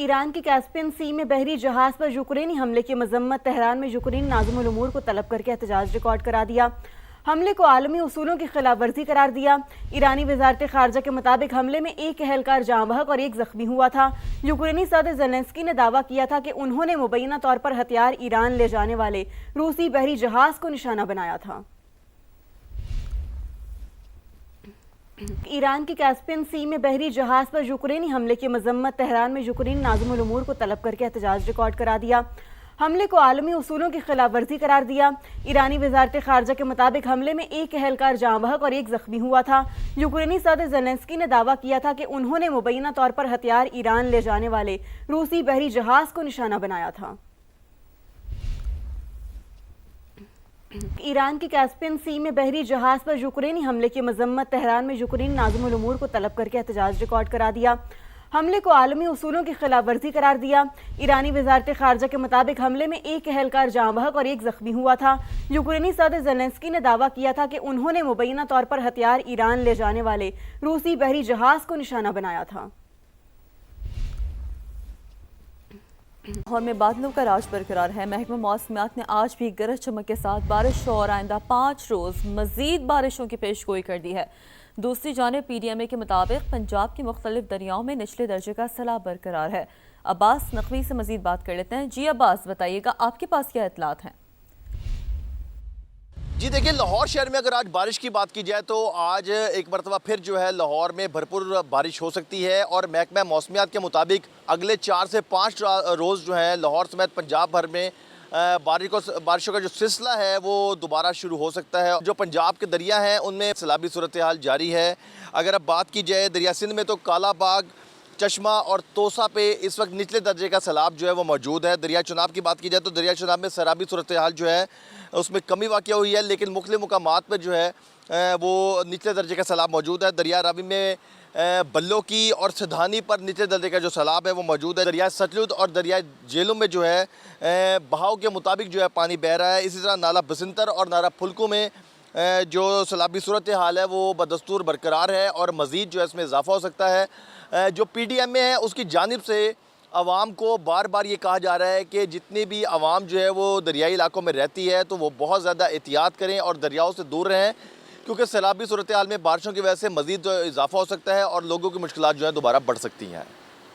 Iran के Caspian सी में बहरी जहाज पर यूक्रेनी हमले की मजम्मत। तेहरान में यूक्रेनी नाज़िमुल उमूर को तलब करके एहतजाज रिकॉर्ड करा दिया। हमले को आलमी उसूलों की खिलाफ वर्जी करार दिया। ईरानी वजारत खारजा के मुताबिक हमले में एक एहलकार जाँ बहक और एक जख्मी हुआ था। यूक्रेनी सदर ज़ेलेंस्की ने दावा किया था कि उन्होंने मुबैना तौर पर हथियार ईरान ले जाने वाले रूसी बहरी जहाज को निशाना बनाया था। ईरान के कैस्पियन सी में बहरी जहाज पर यूक्रेनी हमले की मजम्मत। तेहरान में यूक्रेनी नाज़िमुल उमूर को तलब करके एहतजाज रिकॉर्ड करा दिया। हमले को आलमी उसूलों की खिलाफ वर्जी करार दिया। ईरानी वजारत खारजा के मुताबिक हमले में एक एहलकार जाँ बहक और एक जख्मी हुआ था। यूक्रेनी सदर ज़ेलेंस्की ने दावा किया था कि उन्होंने मुबैना तौर पर हथियार ईरान ले जाने वाले रूसी बहरी जहाज को निशाना बनाया था। ईरान के कैस्पियन सी में बहरी जहाज पर यूक्रेनी हमले की मजम्मत। तेहरान में यूक्रेनी नाज़िमुल उमूर को तलब करके एहतजाज रिकॉर्ड करा दिया। हमले को आलमी उसूलों की खिलाफ वर्जी करार दिया। ईरानी वजारत खारजा के मुताबिक हमले में एक एहलकार जाँ बहक और एक जख्मी हुआ था। यूक्रेनी सदर ज़ेलेंस्की ने दावा किया था कि उन्होंने मुबैना तौर पर हथियार ईरान ले जाने वाले रूसी बहरी जहाज को निशाना बनाया था। लाहौर में बादलों का राज बरकरार है। महकमा मौसमियात ने आज भी गरज चमक के साथ बारिश और आइंदा 5 रोज़ मजीद बारिशों की पेशगोई कर दी है। दूसरी जानिब PDMA के मुताबिक पंजाब के मुख्तलिफ दरियाओं में निचले दर्जे का सैलाब बरकरार है। अब्बास नकवी से मजीद बात कर लेते हैं। जी अब्बास, बताइएगा आपके पास क्या इतलात हैं? जी देखिए, लाहौर शहर में अगर आज बारिश की बात की जाए तो आज एक मरतबा फिर जो है लाहौर में भरपूर बारिश हो सकती है और महकमा मौसमियात के मुताबिक अगले 4 से 5 रोज़ जो है लाहौर समेत पंजाब भर में बारिशों का जो सिलसिला है वो दोबारा शुरू हो सकता है। जो पंजाब के दरिया हैं उनमें सैलाबी सूरत हाल जारी है। अगर अब बात की जाए दरिया सिंध में तो कालाबाग, चश्मा और तोसा पे इस वक्त निचले दर्जे का सैलाब जो है वो मौजूद है। दरिया चुनाब की बात की जाए तो दरिया चुनाब में सैलाबी सूरत हाल जो है उसमें कमी वाक़या हुई है, लेकिन मुख्तलिफ मुकामात पर जो है वो निचले दर्जे का सैलाब मौजूद है। दरिया रावी में बल्लो की और सिधानी पर निचले दर्जे का जो सैलाब है वो मौजूद है। दरिया सतलुज और दरिया झेलम में जो है बहाव के मुताबिक जो है पानी बह रहा है। इसी तरह नाला बसंतर और नाला फुल्को में जो सैलाबी सूरत हाल है वो बदस्तूर बरकरार है और मज़ीद जो है इसमें इजाफा हो सकता है। जो PDMA है उसकी जानिब से आवाम को बार बार ये कहा जा रहा है कि जितनी भी आवाम जो है वो दरियाई इलाकों में रहती है तो वो बहुत ज़्यादा एहतियात करें और दरियाओं से दूर रहें, क्योंकि सैलाबी सूरत हाल में बारिशों की वजह से मज़ीद इजाफा हो सकता है और लोगों की मुश्किलात जो है दोबारा बढ़ सकती हैं।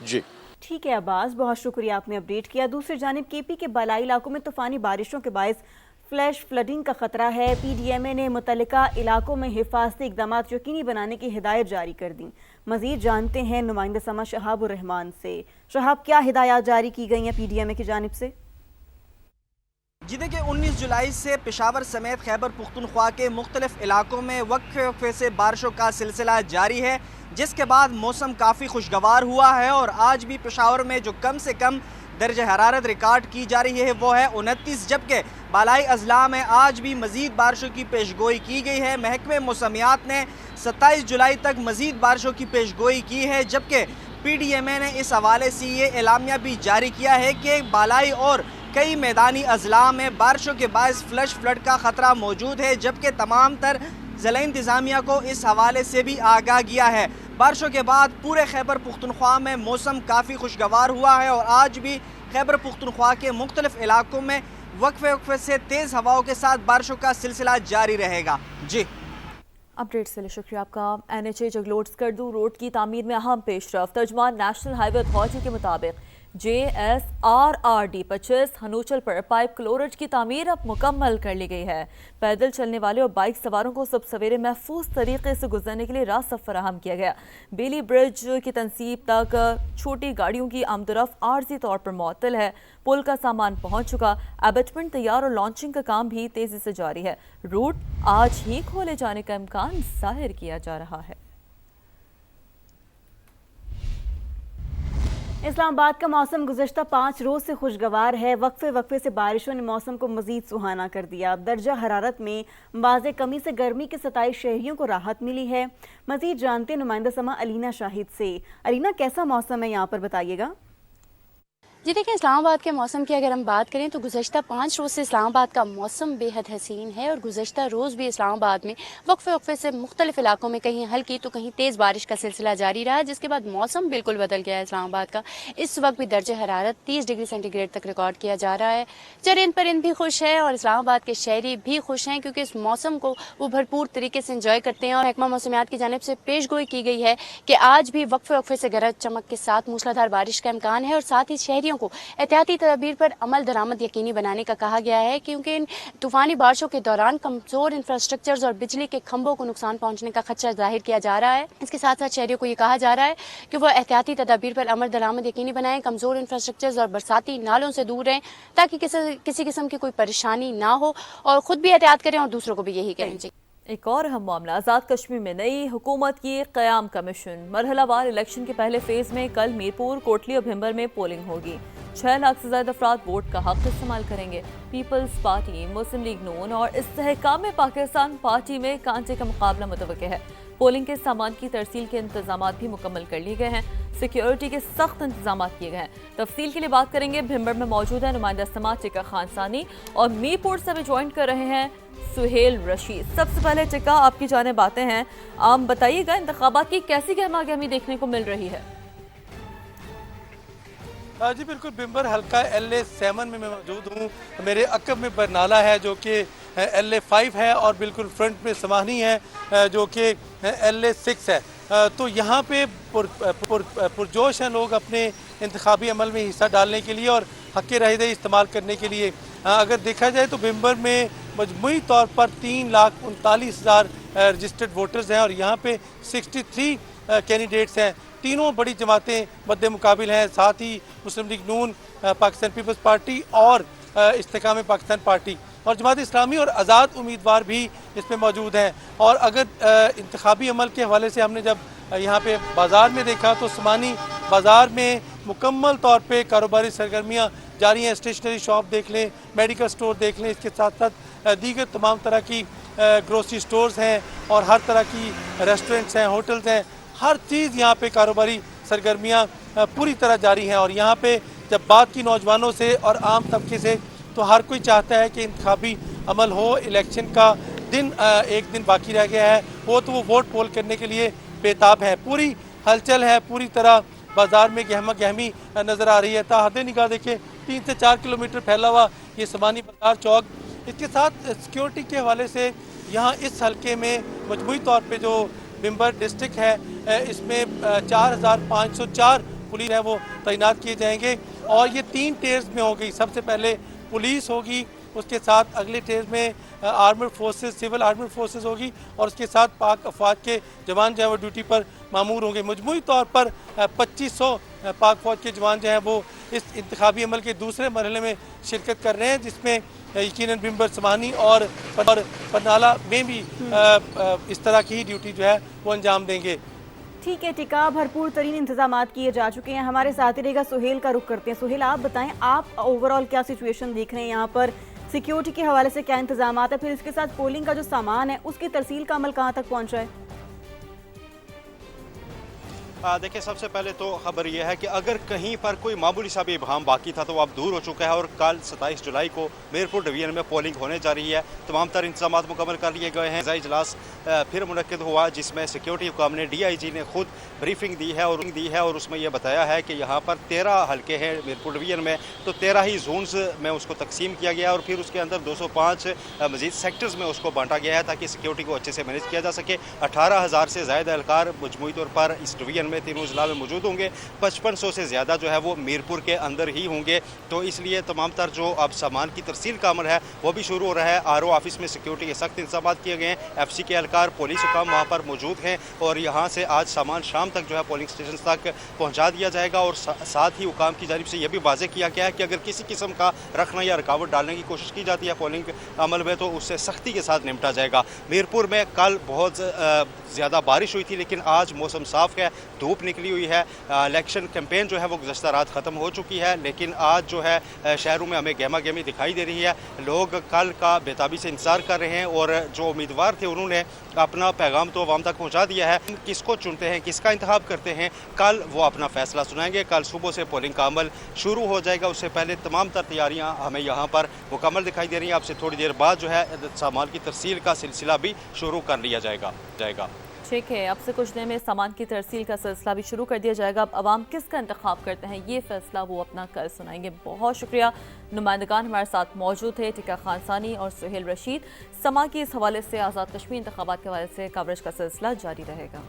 जी ठीक है अब्बास, बहुत शुक्रिया, आपने अपडेट किया। दूसरी जानिब KP के बालाई इलाकों में तूफ़ानी बारिशों के बायस फ्लैश फ्लडिंग का खतरा है। PDMA ने मुतल्लिका इलाकों में हिफाजती इक़दाम यकीनी बनाने की हिदायत जारी कर दी। मज़ीद जानते हैं नुमाइंदा समा शहाबुर रहमान से। शहाब, क्या हिदायत जारी की गई हैं PDMA की जानिब से? जी देखिए, 19 जुलाई से पेशावर समेत खैबर पुख्तनख्वा के मुख्तलिफ इलाकों में वक्फे वक्फे से बारिशों का सिलसिला जारी है, जिसके बाद मौसम काफ़ी खुशगवार हुआ है और आज भी पेशावर में जो कम से कम दर्ज हरारत रिकॉर्ड की जा रही है वो है 29, जबकि बालाई अजला में आज भी मज़ीद बारिशों की पेशगोई की गई है। महकमे मौसमियात ने 27 जुलाई तक मज़ीद बारिशों की पेशगोई की है, जबकि PDMA ने इस हवाले से ये एलामिया भी जारी किया है कि बालाई और कई मैदानी अजला में बारिशों के बायस फ्लश फ्लड का ख़तरा मौजूद है, जबकि तमाम तर ज़िला इंतज़ामिया को इस हवाले से भी आगाह किया है। बारिशों के बाद पूरे खैबर पुख्तनख्वा में मौसम काफ़ी खुशगवार हुआ है और आज भी खैबर पुख्तनख्वा के मुख्तलिफ इलाकों में वक्फे वक्फे से तेज़ हवाओं के साथ बारिशों का सिलसिला जारी रहेगा। जी अपडेट से लिए शुक्रिया आपका। NHA जगलोट स्कर्दू रोड की तामीर में अहम पेशरफ। तर्जुमान नेशनल हाईवे अथॉरिटी के मुताबिक JSRRD 25 हनूचल पर पाइप क्लोरेज की तामीर अब मुकम्मल कर ली गई है। पैदल चलने वाले और बाइक सवारों को सब सवेरे महफूज तरीके से गुजरने के लिए रास्ता फराहम किया गया। बेली ब्रिज की तनसीब तक छोटी गाड़ियों की आमदरफ आर्जी तौर पर मुअत्तल है। पुल का सामान पहुंच चुका। एबेटमेंट तैयार और लॉन्चिंग का काम भी तेजी से जारी है। रूट आज ही खोले जाने का इम्कान जाहिर किया जा रहा है। इस्लामाबाद का मौसम गुज़श्ता 5 रोज़ से खुशगवार है। वक्फे वक्फे से बारिशों ने मौसम को मज़ीद सुहाना कर दिया। अब दर्जा हरारत में बाज़े कमी से गर्मी के 27 शहरियों को राहत मिली है। मज़ीद जानते नुमाइंदा समा अलीना शाहिद से। अलीना, कैसा मौसम है यहाँ पर, बताइएगा। जी देखिए, इस्लामाबाद के मौसम की अगर हम बात करें तो गुज़श्ता 5 रोज़ से इस्लामाबाद का मौसम बेहद हसीन है और गुज़श्ता रोज़ भी इस्लामाबाद में वक्फ़े से मुख्तलिफ़ इलाकों में कहीं हल्की तो कहीं तेज़ बारिश का सिलसिला जारी रहा, जिसके बाद मौसम बिल्कुल बदल गया है इस्लामाबाद का। इस वक्त भी दर्जे हरारत 30 डिग्री सेंटीग्रेड तक रिकॉर्ड किया जा रहा है। चरिंद परिंद भी खुश है और इस्लामाबाद के शहरी भी खुश हैं, क्योंकि इस मौसम को वो भरपूर तरीके से इंजॉय करते हैं। और महकमा मौसमियात की जानिब से पेशगोई की गई है कि आज भी वक्फ़े से गरज चमक के साथ मूसलाधार बारिश का इम्कान है और साथ ही शहरियों को एहतियाती तदबीर पर अमल दरामद यकीनी बनाने का कहा गया है, क्योंकि इन तूफ़ानी बारिशों के दौरान कमज़ोर इंफ्रास्ट्रक्चर्स और बिजली के खंभों को नुकसान पहुंचने का खदशा जाहिर किया जा रहा है। इसके साथ साथ शहरियों को ये कहा जा रहा है कि वो एहतियाती तदबीर पर अमल दरामद यकीनी बनाएं, कमज़ोर इंफ्रास्ट्रक्चर्स और बरसाती नालों से दूर रहें, ताकि किसी किस्म की कोई परेशानी ना हो और ख़ुद भी एहतियात करें और दूसरों को भी यही करें। एक और अहम मामला, आज़ाद कश्मीर में नई हुकूमत की क़याम कमीशन। मरहलावार इलेक्शन के पहले फेज़ में कल मीरपुर, कोटली और भिंबर में पोलिंग होगी। 6 लाख से ज़्यादा अफराद वोट का हक इस्तेमाल करेंगे। पीपल्स पार्टी, मुस्लिम लीग नून और इस्तेहकाम पाकिस्तान पार्टी में कांटे का मुकाबला मुतवक्के है। पोलिंग के सामान की तरसील के इंतजाम भी मुकम्मल कर लिए गए हैं। सिक्योरिटी के सख्त इंतजाम किए गए हैं। तफसील के लिए बात करेंगे, भिंबर में मौजूद है नुमाइंदा समाज टिका खान सानी और मीरपुर से भी ज्वाइन कर रहे हैं सुहेल रशीद। सबसे पहले टिका, आपकी जानिब आते हैं, आप बताइएगा इंतखाबात की कैसी गहमा गहमी देखने को मिल रही है? जी बिल्कुल, बिम्बर हल्का LA7 में मैं मौजूद हूँ। मेरे अकब में बरनाला है जो कि LA5 है और बिल्कुल फ्रंट में समानी है जो कि LA6 है। तो यहाँ पे पुरजोश हैं लोग अपने इंतखाबी अमल में हिस्सा डालने के लिए और हक़ राय इस्तेमाल करने के लिए। अगर देखा जाए तो बिम्बर में मजमूई तौर पर 3,39,000 रजिस्टर्ड वोटर्स हैं और यहाँ पे 63 कैंडिडेट्स हैं। तीनों बड़ी जमातें मद्दे मुकाबिल हैं, साथ ही मुस्लिम लीग नून, पाकिस्तान पीपल्स पार्टी और इस्तेहकाम पाकिस्तान पार्टी और जमात इस्लामी और आज़ाद उम्मीदवार भी इसमें मौजूद हैं। और अगर इंतखाबी अमल के हवाले से हमने जब यहाँ पे बाज़ार में देखा तो समानी बाज़ार में मुकम्मल तौर पे कारोबारी सरगर्मियाँ जारी हैं। स्टेशनरी शॉप देख लें, मेडिकल स्टोर देख लें, इसके साथ साथ दीगर तमाम तरह की ग्रोसरी स्टोर्स हैं और हर तरह की रेस्टोरेंट्स हैं, होटल्स हैं। हर चीज़ यहाँ पे कारोबारी सरगर्मियाँ पूरी तरह जारी हैं। और यहाँ पे जब बात की नौजवानों से और आम तबके से, तो हर कोई चाहता है कि इंतखाबी अमल हो। इलेक्शन का दिन एक दिन बाकी रह गया है, वो तो वो वोट पोल करने के लिए बेताब है। पूरी हलचल है, पूरी तरह बाज़ार में गहमा गहमी नज़र आ रही है। ताहदे निगाह देखें 3 से 4 किलोमीटर फैला हुआ ये समानी बाज़ार चौक। इसके साथ सिक्योरिटी के हवाले से यहाँ इस हल्के में मजमूई तौर पे जो बिम्बर डिस्ट्रिक्ट है, इसमें 4,504 पुलिस है वो तैनात किए जाएंगे और ये 3 टेयर्स में होगी। सबसे पहले पुलिस होगी, उसके साथ अगले टेयर में armed forces, civil armed forces होगी और उसके साथ पाक अफवाज के जवान जो है वो ड्यूटी पर मामूर होंगे। मजमूई तौर पर 2500 पाक फौज के जवान जो हैं वो इस इंतखाबी अमल के दूसरे मरहले में शिरकत कर रहे हैं, जिसमें यकीनन बिम्बर, समानी और बरनाला में भी इस तरह की ही ड्यूटी जो है वो अंजाम देंगे। ठीक है टिका, भरपूर तरीन इंतजाम किए जा चुके हैं। हमारे साथ ही रहेगा सुहेल का रुख करते हैं। सुहेल, आप बताएं, आप ओवरऑल क्या सिचुएशन देख रहे हैं यहाँ पर? सिक्योरिटी के हवाले से क्या इंतजाम है, फिर इसके साथ पोलिंग का जो सामान है उसकी तरसील का अमल कहाँ तक पहुँचा है? देखिए, सबसे पहले तो खबर यह है कि अगर कहीं पर कोई मामूली सा भी इबहम बाकी था तो वो अब दूर हो चुका है और कल 27 जुलाई को मीरपुर डिवीजन में पोलिंग होने जा रही है। तमाम तर इंतजाम मुकम्मल कर लिए गए हैं। इजलास फिर मुनक्किद हुआ जिसमें सिक्योरिटी हुकाम ने DIG ने खुद ब्रीफिंग दी है और उसमें यह बताया है कि यहाँ पर 13 हल्के हैं मीरपुर डिवीजन में, तो 13 ही जोन्स में उसको तकसीम किया गया और फिर उसके अंदर 205 मजीद सेक्टर्स में उसको बांटा गया है ताकि सिक्योरिटी को अच्छे से मैनेज किया जा सके। 18,000 से ज़्यादा एहलकार मजमूई तौर पर इस डिवीजन में तीनों जिला में मौजूद होंगे। 5500 से ज़्यादा जो है वो मीरपुर के अंदर ही होंगे। तो इसलिए तमाम तर जो अब सामान की तरसील का अमल है वो भी शुरू हो रहा है। RO ऑफिस में सिक्योरिटी के सख्त इंतजाम किए गए हैं। FC के एहलकार, पुलिस हुकाम वहाँ पर मौजूद हैं और यहाँ से आज सामान शाम तक जो है पोलिंग स्टेशन तक पहुँचा दिया जाएगा। और साथ ही हुकाम की जानिब से यह भी वाज़े किया गया है कि अगर किसी किस्म का रखना या रुकावट डालने की कोशिश की जाती है पोलिंग अमल में तो उससे सख्ती के साथ निपटा जाएगा। मीरपुर में कल बहुत ज़्यादा बारिश हुई थी लेकिन आज मौसम साफ़ है, धूप निकली हुई है। इलेक्शन कैंपेन जो है वो गुज़श्ता रात ख़त्म हो चुकी है, लेकिन आज जो है शहरों में हमें गहमा गहमी दिखाई दे रही है। लोग कल का बेताबी से इंतज़ार कर रहे हैं और जो उम्मीदवार थे उन्होंने अपना पैगाम तो आवाम तक पहुँचा दिया है। किसको चुनते हैं, किसका इंतखाब करते हैं, कल वो अपना फैसला सुनाएंगे। कल सुबह से पोलिंग का अमल शुरू हो जाएगा। उससे पहले तमाम तर तैयारियाँ हमें यहाँ पर मुकम्मल दिखाई दे रही हैं। आपसे थोड़ी देर बाद जो है सामान की तरसील का सिलसिला भी शुरू कर लिया जाएगा। ठीक है, अब से कुछ देर में सामान की तरसील का सिलसिला भी शुरू कर दिया जाएगा। अब आवाम किसका इंतखाब करते हैं ये फैसला वो अपना कल सुनाएंगे। बहुत शुक्रिया, नुमाइंदगान हमारे साथ मौजूद थे, टिका खान सानी और सुहेल रशीद। समा की इस हवाले से आज़ाद कश्मीर इंतखाबात के हवाले से कवरेज का सिलसिला जारी रहेगा।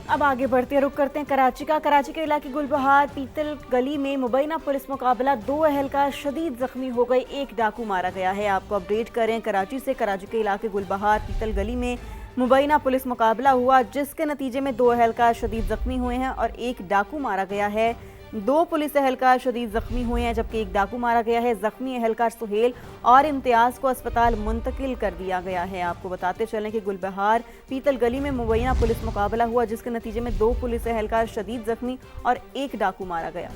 अब आगे बढ़ते रुख करते हैं कराची का। कराची के इलाके गुलबहार पीतल गली में मुबैना पुलिस मुकाबला, 2 अहलकार शदीद जख्मी हो गए, 1 डाकू मारा गया है। आपको अपडेट करें कराची से। कराची के इलाके गुलबहार पीतल गली में मुबैना पुलिस मुकाबला हुआ, जिसके नतीजे में 2 अहलकार शदीद जख्मी हुए हैं और 1 डाकू मारा गया है। 2 पुलिस अहलकार शदीद जख्मी हुए हैं जबकि 1 डाकू मारा गया है। जख्मी अहलकार सुहेल और इम्तियाज़ को अस्पताल मुंतकिल कर दिया गया है। आपको बताते चलें कि गुलबहार पीतल गली में मुबैना पुलिस मुकाबला हुआ, जिसके नतीजे में 2 पुलिस अहलकार शदीद जख्मी और 1 डाकू मारा गया।